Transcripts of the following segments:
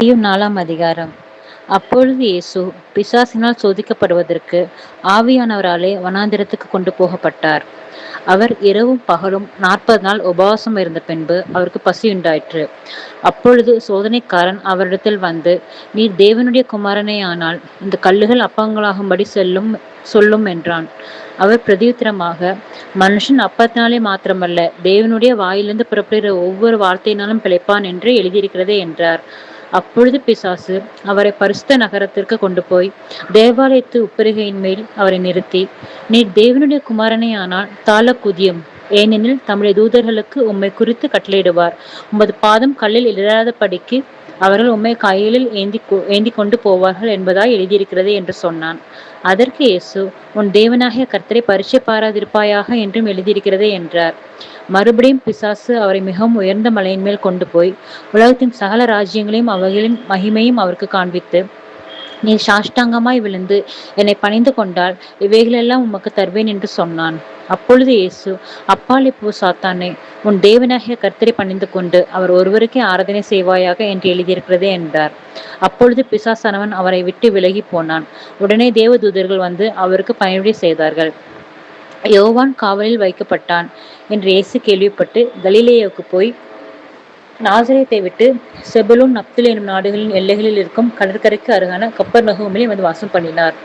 4ஆம் அதிகாரம். அப்பொழுது இயேசு பிசாசினால் சோதிக்கப்படுவதற்கு ஆவியானவராலே வனாந்திரத்துக்கு கொண்டு போகப்பட்டார். அவர் இரவும் பகலும் 40 நாள் உபவாசம் இருந்த பின்பு அவருக்கு பசியுண்டாயிற்று. அப்பொழுது சோதனைக்காரன் அவரிடத்தில் வந்து, நீர் தேவனுடைய குமாரனே ஆனால் இந்த கல்லுகள் அப்பங்களாகும்படி சொல்லும் என்றான். அவர் பிரதியுத்தரமாக, மனுஷன் அப்பத்தினாலே மாத்திரமல்ல, தேவனுடைய வாயிலிருந்து புறப்படுகிற ஒவ்வொரு வார்த்தையினாலும் பிழைப்பான் என்று எழுதியிருக்கிறதே என்றார். அப்பொழுது பிசாசு அவரை பரிசுத்த நகரத்திற்கு கொண்டு போய் தேவாலயத்து உப்பரிகையின் மேல் அவரை நிறுத்தி, நீர் தேவனுடைய குமாரனே ஆனால் தாழ குதியும், ஏனெனில் தம்முடைய தூதர்களுக்கு உம்மை குறித்து கட்டளையிடுவார், உமது பாதம் கல்லில் இடராதபடிக்கு அவர்கள் உம்மை கைகளில் ஏந்தி கொண்டு போவார்கள் என்பதாய் எழுதியிருக்கிறது என்று சொன்னான். அதற்கு இயேசு, உன் தேவனாகிய கர்த்தரை பரீட்சை பாராதிருப்பாயாக என்றும் எழுதியிருக்கிறதே என்றார். மறுபடியும் பிசாசு அவரை மிகவும் உயர்ந்த மலையின் மேல் கொண்டு போய் உலகத்தின் சகல ராஜ்யங்களையும் அவைகளின் மகிமையும் அவருக்கு காண்பித்து, நீ சாஷ்டாங்கமாய் விழுந்து என்னை பணிந்து கொண்டால் இவைகளெல்லாம் உமக்கு தருவேன் என்று சொன்னான். அப்பொழுது இயேசு, அப்பாலே போ சாத்தானே, உன் தேவனாகிய கர்த்தரை பணிந்து கொண்டு அவர் ஒருவருக்கே ஆராதனை செய்வாயாக என்று எழுதியிருக்கிறதே என்றார். அப்பொழுது பிசாசானவன் அவரை விட்டு விலகி போனான். உடனே தேவதூதர்கள் வந்து அவருக்கு பணிவிடை செய்தார்கள். யோவான் காவலில் வைக்கப்பட்டான் என்று இயேசு கேள்விப்பட்டு கலிலேயாவுக்கு போய் நாசரேத்தை விட்டு செபுலூன் நப்தலி என்னும் நாடுகளின் எல்லைகளில் இருக்கும் கடற்கரைக்கு அருகான கப்பர்நகூமிலே வந்து வாசம் பண்ணினார்.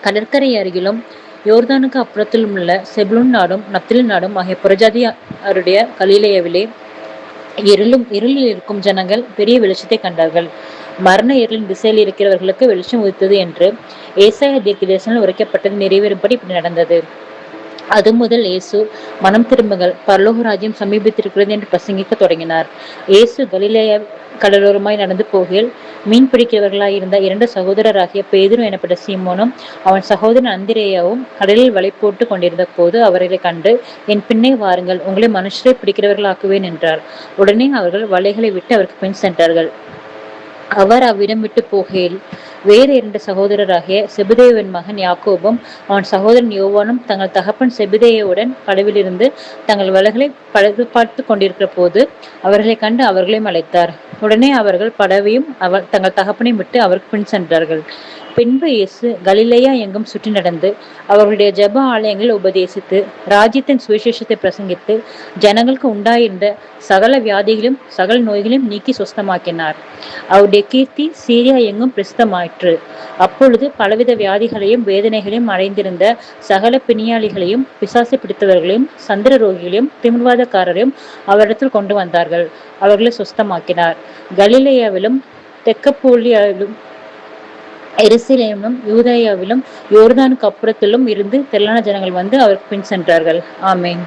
கடற்கரை அருகிலும் யோர்தானுக்கு அப்புறத்திலும் உள்ள செபுலூன் நாடும் நப்தலி நாடும் ஆகிய புறஜாதியாருடைய கலிலேயாவிலே இருளில் இருக்கும் ஜனங்கள் பெரிய வெளிச்சத்தை கண்டார்கள். மரண இருளின் திசையில் இருக்கிறவர்களுக்கு வெளிச்சம் உதித்தது என்று ஏசாயா தீர்க்கதரிசனத்தில் உரைக்கப்பட்டது நிறைவேறும்படி இப்படி நடந்தது. அது முதல் இயேசு, மனம் திரும்புங்கள், பரலோக ராஜ்யம் சமீபித்திருக்கிறது என்று பிரசங்கிக்க தொடங்கினார். இயேசு கலிலேயா கடலோரமாய் நடந்து போகையில் மீன் பிடிக்கிறவர்களாய் இருந்த 2 சகோதரராகிய பேதுரு எனப்பட்ட சீமோனும் அவன் சகோதரன் அந்திரேயாவும் கடலில் வலை போட்டு கொண்டிருந்த போது அவர்களை கண்டு, என் பின்னே வாருங்கள், உங்களை மனுஷரை பிடிக்கிறவர்களாக்குவேன் என்றார். உடனே அவர்கள் வலைகளை விட்டு அவருக்கு பின் சென்றார்கள். அவர் அவ்விடம் விட்டு போகையில் வேறு 2 சகோதரராகிய செபதேயுவின் மகன் யாக்கோபும் அவன் சகோதரன் யோவானும் தங்கள் தகப்பன் செபதேயுவுடன் கடவிலிருந்து தங்கள் வலைகளை பழுது பார்த்து கொண்டிருக்கிற போது அவர்களை கண்டு அவர்களையும் அழைத்தார். உடனே அவர்கள் படவையும் தங்கள் தகப்பனையும் விட்டு அவருக்கு பின் சென்றார்கள். பின்பு இயேசு கலிலேயா எங்கும் சுற்றி நடந்து அவர்களுடைய ஜெப ஆலயங்களில் உபதேசித்து ராஜ்யத்தின் சுவிசேஷத்தை பிரசங்கித்து ஜனங்களுக்கு உண்டாயிருந்த சகல வியாதிகளையும் சகல நோய்களையும் நீக்கி சுஸ்தமாக்கினார். அவருடைய கீர்த்தி சீரியா எங்கும் பிரசித்தமாயிற்று. அப்பொழுது பலவித வியாதிகளையும் வேதனைகளையும் அடைந்திருந்த சகல பிணியாளிகளையும் பிசாசு பிடித்தவர்களையும் சந்திர ரோகிகளையும் திமிர்வாதக்காரரையும் அவரிடத்தில் கொண்டு வந்தார்கள். அவர்களை சுஸ்தமாக்கினார். கலிலேயாவிலும் தெக்கப்போலியாவிலும் எருசலேமிலும் யூதேயாவிலும் யோர்தானுக்கு அப்புறத்திலும் இருந்து திரளான ஜனங்கள் வந்து அவருக்கு பின் சென்றார்கள். ஆமென்.